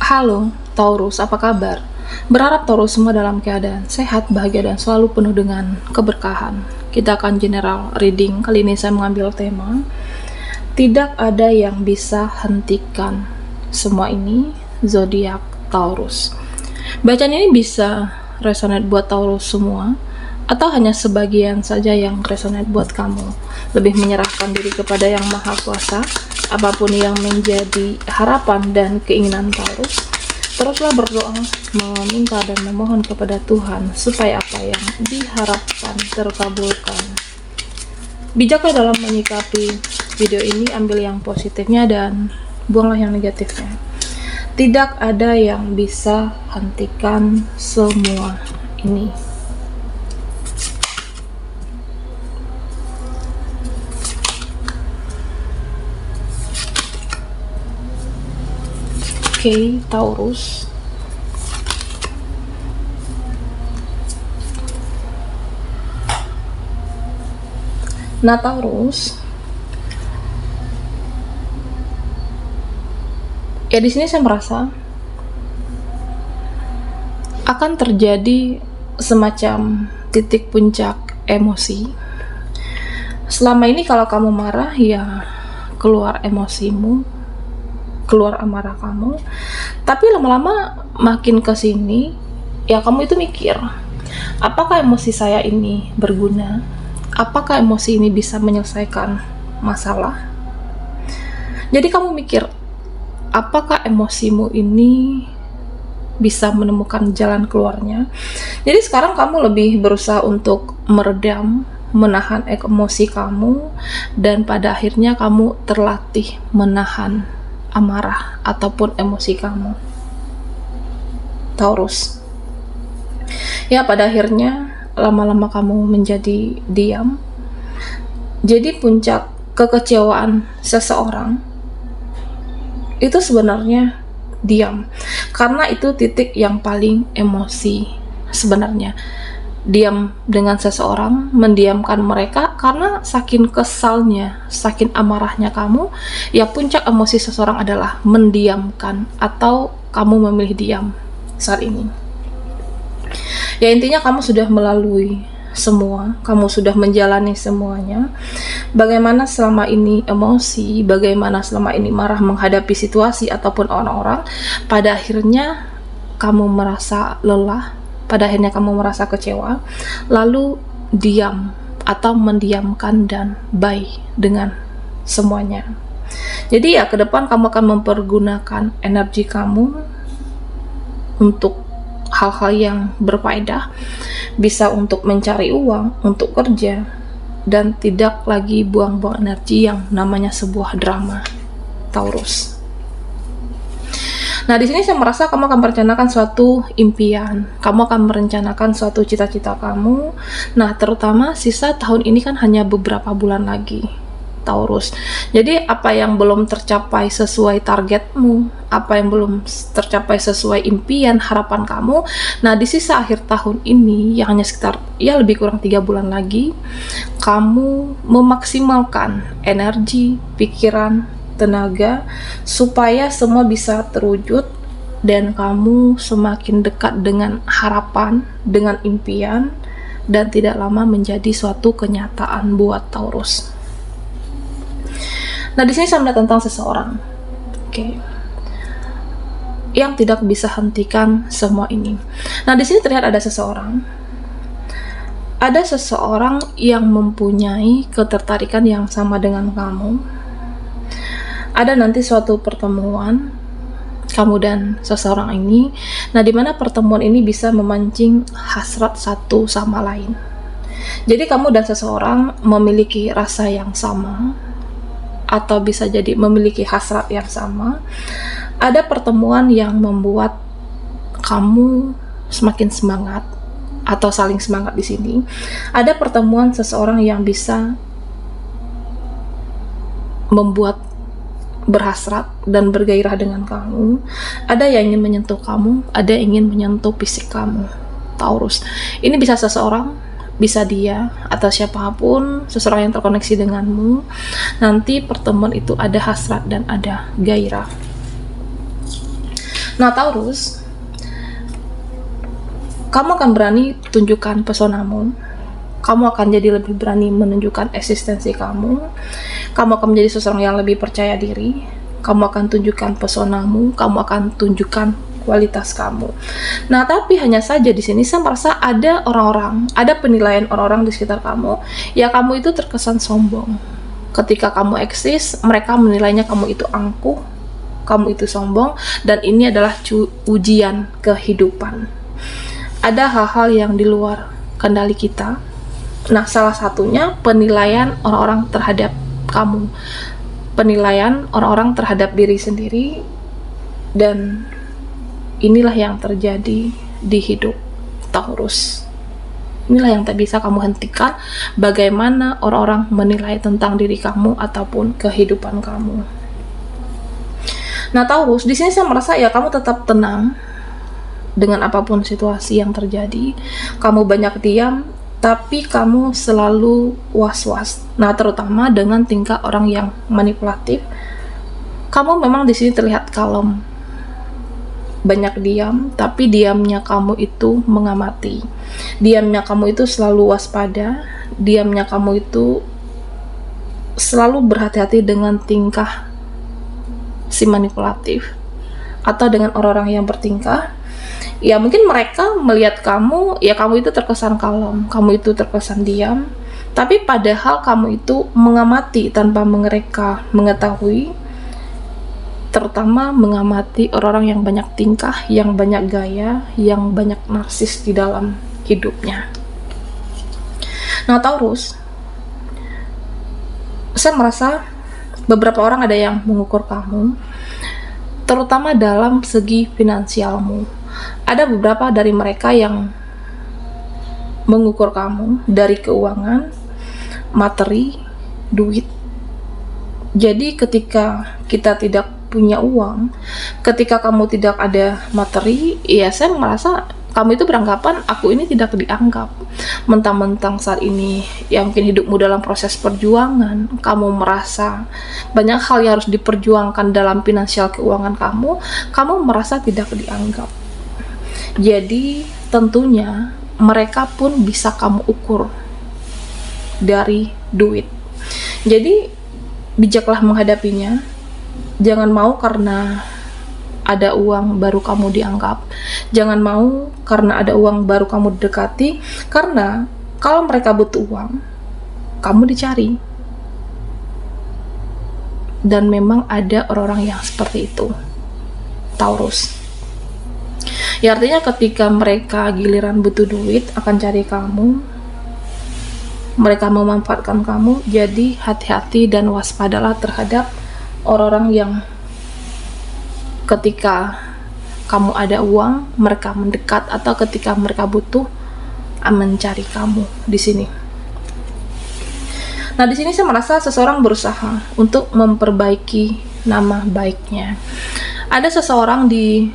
Halo, Taurus, apa kabar? Berharap Taurus semua dalam keadaan sehat, bahagia, dan selalu penuh dengan keberkahan. Kita akan general reading. Kali ini saya mengambil tema tidak ada yang bisa hentikan semua ini, zodiak Taurus. Bacaan ini bisa resonate buat Taurus semua, atau hanya sebagian saja yang resonate buat kamu. Lebih menyerahkan diri kepada Yang Maha Kuasa. Apapun yang menjadi harapan dan keinginan Taurus, teruslah berdoa, meminta dan memohon kepada Tuhan supaya apa yang diharapkan terkabulkan. Bijaklah dalam menyikapi video ini, ambil yang positifnya dan buanglah yang negatifnya. Tidak ada yang bisa hentikan semua ini. Oke, Taurus. Nah, Taurus. Ya, di sini saya merasa akan terjadi semacam titik puncak emosi. Selama ini kalau kamu marah, ya keluar emosimu, keluar amarah kamu. Tapi lama-lama makin kesini, ya kamu itu mikir, apakah emosi saya ini berguna? Apakah emosi ini bisa menyelesaikan masalah? Jadi kamu mikir, apakah emosimu ini bisa menemukan jalan keluarnya? Jadi sekarang kamu lebih berusaha untuk meredam, menahan emosi kamu, dan pada akhirnya kamu terlatih menahan amarah ataupun emosi kamu, Taurus. Ya, pada akhirnya lama-lama kamu menjadi diam. Jadi puncak kekecewaan seseorang itu sebenarnya diam, karena itu titik yang paling emosi sebenarnya. Diam dengan seseorang, mendiamkan mereka karena saking kesalnya, saking amarahnya kamu, ya puncak emosi seseorang adalah mendiamkan, atau kamu memilih diam saat ini. Ya intinya kamu sudah melalui semua, kamu sudah menjalani semuanya. Bagaimana selama ini emosi, bagaimana selama ini marah menghadapi situasi ataupun orang-orang, pada akhirnya kamu merasa lelah, pada akhirnya kamu merasa kecewa, lalu diam atau mendiamkan dan bye dengan semuanya. Jadi ya ke depan kamu akan mempergunakan energi kamu untuk hal-hal yang berfaedah, bisa untuk mencari uang, untuk kerja, dan tidak lagi buang-buang energi yang namanya sebuah drama, Taurus. Nah, di sini saya merasa kamu akan merencanakan suatu impian, kamu akan merencanakan suatu cita-cita kamu. Nah, terutama sisa tahun ini kan hanya beberapa bulan lagi, Taurus. Jadi apa yang belum tercapai sesuai targetmu, apa yang belum tercapai sesuai impian, harapan kamu, nah di sisa akhir tahun ini yang hanya sekitar ya lebih kurang 3 bulan lagi, kamu memaksimalkan energi, pikiran, tenaga supaya semua bisa terwujud dan kamu semakin dekat dengan harapan, dengan impian, dan tidak lama menjadi suatu kenyataan buat Taurus. Nah, di sini saya melihat tentang seseorang, yang tidak bisa hentikan semua ini. Nah, di sini terlihat ada seseorang yang mempunyai ketertarikan yang sama dengan kamu. Ada nanti suatu pertemuan kamu dan seseorang ini. Nah, di mana pertemuan ini bisa memancing hasrat satu sama lain. Jadi kamu dan seseorang memiliki rasa yang sama, atau bisa jadi memiliki hasrat yang sama. Ada pertemuan yang membuat kamu semakin semangat atau saling semangat di sini. Ada pertemuan seseorang yang bisa membuat berhasrat dan bergairah dengan kamu. Ada yang ingin menyentuh kamu, ada yang ingin menyentuh fisik kamu, Taurus. Ini bisa seseorang, bisa dia atau siapapun, seseorang yang terkoneksi denganmu. Nanti pertemuan itu ada hasrat dan ada gairah. Nah, Taurus, kamu akan berani tunjukkan pesonamu. Kamu akan jadi lebih berani menunjukkan eksistensi kamu. Kamu akan menjadi seseorang yang lebih percaya diri. Kamu akan tunjukkan pesonamu. Kamu akan tunjukkan kualitas kamu. Nah, tapi hanya saja di sini saya merasa ada orang-orang, ada penilaian orang-orang di sekitar kamu. Ya, kamu itu terkesan sombong. Ketika kamu eksis, mereka menilainya kamu itu angkuh, kamu itu sombong, dan ini adalah ujian kehidupan. Ada hal-hal yang di luar kendali kita. Nah, salah satunya penilaian orang-orang terhadap kamu, penilaian orang-orang terhadap diri sendiri, dan inilah yang terjadi di hidup Taurus. Inilah yang tak bisa kamu hentikan, bagaimana orang-orang menilai tentang diri kamu ataupun kehidupan kamu. Nah, Taurus, di sini saya merasa ya kamu tetap tenang dengan apapun situasi yang terjadi. Kamu banyak diam, tapi kamu selalu was-was. Nah, terutama dengan tingkah orang yang manipulatif. Kamu memang di sini terlihat kalem, banyak diam, tapi diamnya kamu itu mengamati. Diamnya kamu itu selalu waspada. Diamnya kamu itu selalu berhati-hati dengan tingkah si manipulatif atau dengan orang-orang yang bertingkah. Ya, mungkin mereka melihat kamu, ya kamu itu terkesan kalem, kamu itu terkesan diam, tapi padahal kamu itu mengamati tanpa mereka mengetahui, terutama mengamati orang-orang yang banyak tingkah, yang banyak gaya, yang banyak narsis di dalam hidupnya. Nah, Taurus, saya merasa beberapa orang ada yang mengukur kamu, terutama dalam segi finansialmu. Ada beberapa dari mereka yang mengukur kamu dari keuangan, materi, duit. Jadi ketika kita tidak punya uang, ketika kamu tidak ada materi, ya saya merasa kamu itu beranggapan aku ini tidak dianggap. Mentang-mentang saat ini ya mungkin hidupmu dalam proses perjuangan, kamu merasa banyak hal yang harus diperjuangkan dalam finansial keuangan kamu merasa tidak dianggap. Jadi tentunya mereka pun bisa kamu ukur dari duit. Jadi bijaklah menghadapinya. Jangan mau karena ada uang baru kamu dianggap. Jangan mau karena ada uang baru kamu dekati. Karena kalau mereka butuh uang, kamu dicari. Dan memang ada orang-orang yang seperti itu, Taurus. Ya, artinya ketika mereka giliran butuh duit akan cari kamu, mereka memanfaatkan kamu. Jadi hati-hati dan waspadalah terhadap orang-orang yang ketika kamu ada uang mereka mendekat, atau ketika mereka butuh mencari kamu di sini. Nah, di sini saya merasa seseorang berusaha untuk memperbaiki nama baiknya. Ada seseorang di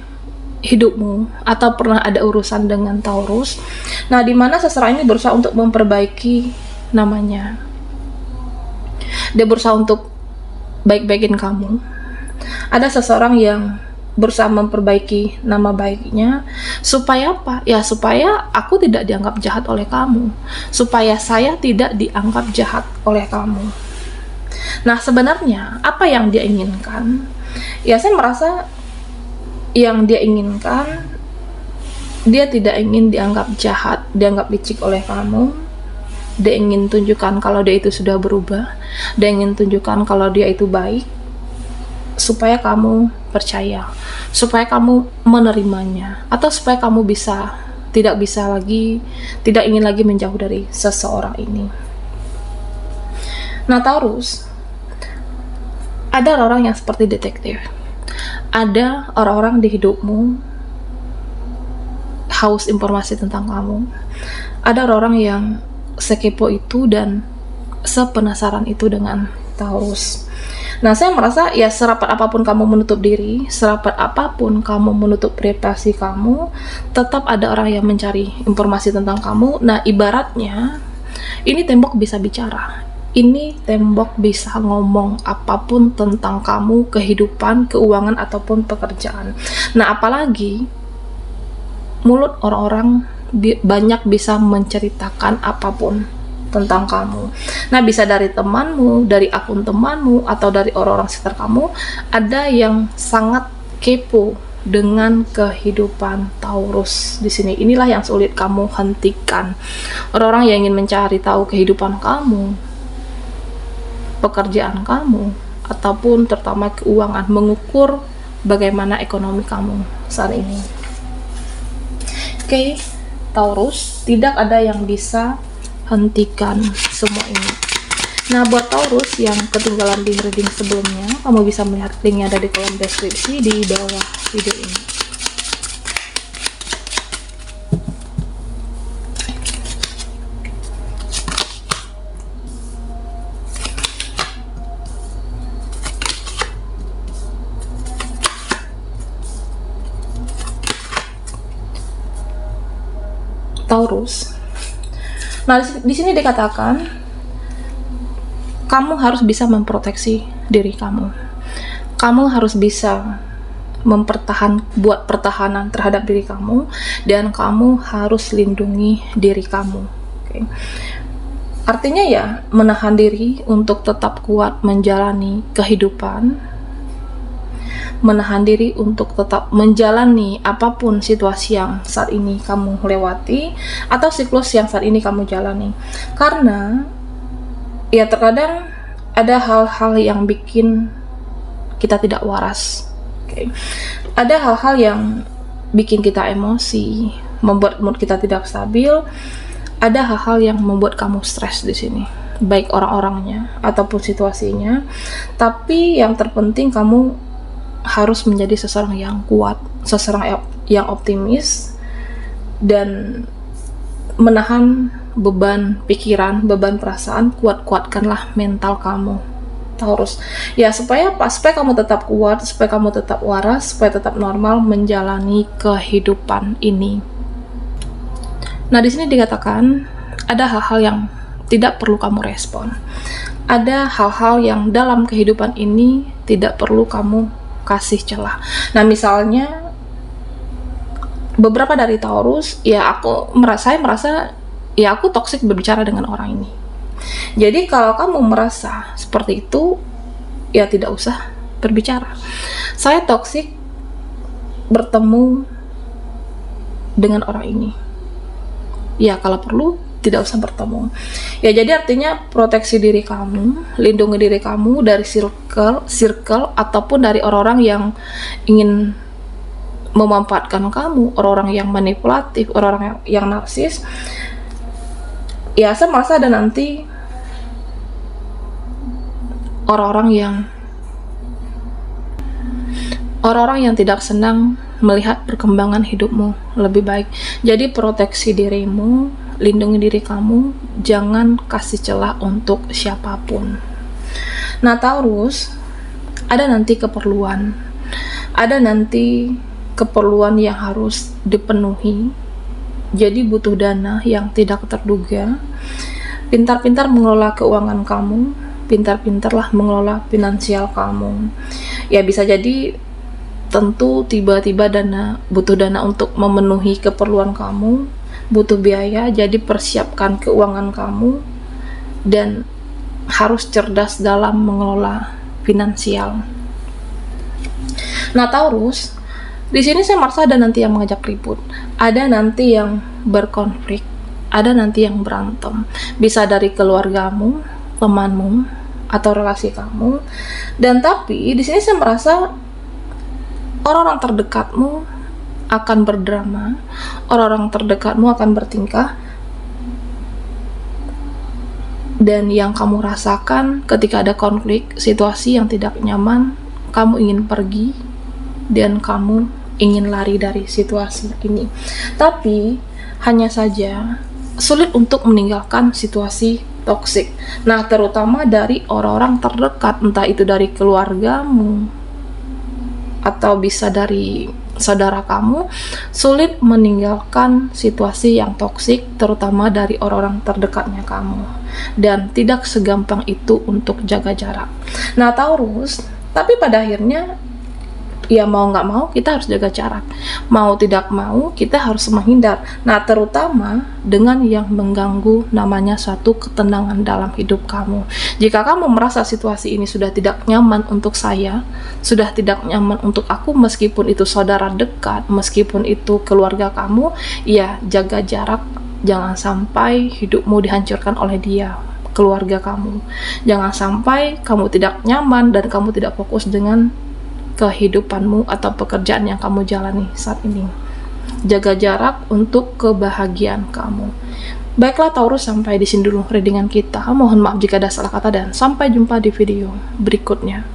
hidupmu atau pernah ada urusan dengan Taurus. Nah, di mana seseorang ini berusaha untuk memperbaiki namanya. Dia berusaha untuk baik-baikin kamu. Ada seseorang yang berusaha memperbaiki nama baiknya supaya apa? Ya, supaya aku tidak dianggap jahat oleh kamu. Supaya saya tidak dianggap jahat oleh kamu. Nah, sebenarnya apa yang dia inginkan? Ya, saya merasa yang dia inginkan, dia tidak ingin dianggap jahat, dianggap licik oleh kamu. Dia ingin tunjukkan kalau dia itu sudah berubah. Dia ingin tunjukkan kalau dia itu baik, supaya kamu percaya, supaya kamu menerimanya, atau supaya kamu tidak ingin lagi menjauh dari seseorang ini. Nah, Taurus, ada orang yang seperti detektif. Ada orang-orang di hidupmu haus informasi tentang kamu. Ada orang-orang yang sekepo itu dan sepenasaran itu dengan Taurus. Nah, saya merasa ya serapat apapun kamu menutup diri, serapat apapun kamu menutup privasi kamu, tetap ada orang yang mencari informasi tentang kamu. Nah, ibaratnya ini tembok bisa bicara. Ini tembok bisa ngomong apapun tentang kamu, kehidupan, keuangan, ataupun pekerjaan. Nah, apalagi mulut orang-orang banyak bisa menceritakan apapun tentang kamu. Nah, bisa dari temanmu, dari akun temanmu, atau dari orang-orang sekitar kamu, ada yang sangat kepo dengan kehidupan Taurus di sini. Inilah yang sulit kamu hentikan. Orang-orang yang ingin mencari tahu kehidupan kamu, pekerjaan kamu, ataupun terutama keuangan, mengukur bagaimana ekonomi kamu saat ini. Oke, Taurus, tidak ada yang bisa hentikan semua ini. Nah, buat Taurus yang ketinggalan di reading sebelumnya, kamu bisa melihat linknya ada di kolom deskripsi di bawah video ini. Taurus. Nah, di sini dikatakan kamu harus bisa memproteksi diri kamu. Kamu harus bisa buat pertahanan terhadap diri kamu, dan kamu harus lindungi diri kamu. Okay. Artinya ya, menahan diri untuk tetap kuat menjalani kehidupan, menahan diri untuk tetap menjalani apapun situasi yang saat ini kamu lewati atau siklus yang saat ini kamu jalani. Karena ya terkadang ada hal-hal yang bikin kita tidak waras. Okay. Ada hal-hal yang bikin kita emosi, membuat mood kita tidak stabil. Ada hal-hal yang membuat kamu stres di sini, baik orang-orangnya ataupun situasinya. Tapi yang terpenting kamu harus menjadi seseorang yang kuat, seseorang yang optimis, dan menahan beban pikiran, beban perasaan. Kuatkanlah mental kamu, Taurus. Ya, supaya kamu tetap kuat, supaya kamu tetap waras, supaya tetap normal menjalani kehidupan ini. Nah, di sini dikatakan ada hal-hal yang tidak perlu kamu respon. Ada hal-hal yang dalam kehidupan ini tidak perlu kamu kasih celah. Nah, misalnya beberapa dari Taurus, ya saya merasa ya aku toksik berbicara dengan orang ini. Jadi kalau kamu merasa seperti itu, ya tidak usah berbicara. Saya toksik bertemu dengan orang ini. Ya kalau perlu tidak usah bertemu. Ya, jadi artinya proteksi diri kamu, lindungi diri kamu dari circle ataupun dari orang-orang yang ingin memanfaatkan kamu, orang-orang yang manipulatif, orang-orang yang narsis. Ya, saya merasa ada nanti orang-orang yang tidak senang melihat perkembangan hidupmu lebih baik. Jadi proteksi dirimu, lindungi diri kamu, jangan kasih celah untuk siapapun. Nah, Taurus, ada nanti keperluan yang harus dipenuhi. Jadi butuh dana yang tidak terduga. Pintar-pintar mengelola keuangan kamu, pintar-pintarlah mengelola finansial kamu. Ya, bisa jadi tentu tiba-tiba butuh dana untuk memenuhi keperluan kamu, butuh biaya. Jadi persiapkan keuangan kamu dan harus cerdas dalam mengelola finansial. Nah, Taurus, di sini saya merasa ada nanti yang mengajak ribut, ada nanti yang berkonflik, ada nanti yang berantem. Bisa dari keluargamu, temanmu, atau relasi kamu. Dan tapi di sini saya merasa orang-orang terdekatmu akan berdrama, orang-orang terdekatmu akan bertingkah, dan yang kamu rasakan ketika ada konflik, situasi yang tidak nyaman, kamu ingin pergi dan kamu ingin lari dari situasi ini. Tapi hanya saja sulit untuk meninggalkan situasi toksik. Nah, terutama dari orang-orang terdekat, entah itu dari keluargamu atau bisa dari saudara kamu, sulit meninggalkan situasi yang toksik, terutama dari orang-orang terdekatnya kamu, dan tidak segampang itu untuk jaga jarak. Nah Taurus, tapi pada akhirnya ya mau nggak mau kita harus jaga jarak, mau tidak mau kita harus menghindar. Nah terutama dengan yang mengganggu namanya suatu ketenangan dalam hidup kamu. Jika kamu merasa situasi ini sudah tidak nyaman untuk saya, sudah tidak nyaman untuk aku, meskipun itu saudara dekat, meskipun itu keluarga kamu, ya jaga jarak. Jangan sampai hidupmu dihancurkan oleh dia, keluarga kamu. Jangan sampai kamu tidak nyaman dan kamu tidak fokus dengan kehidupanmu atau pekerjaan yang kamu jalani saat ini. Jaga jarak untuk kebahagiaan kamu. Baiklah Taurus, sampai di sini dulu readingan kita. Mohon maaf jika ada salah kata dan sampai jumpa di video berikutnya.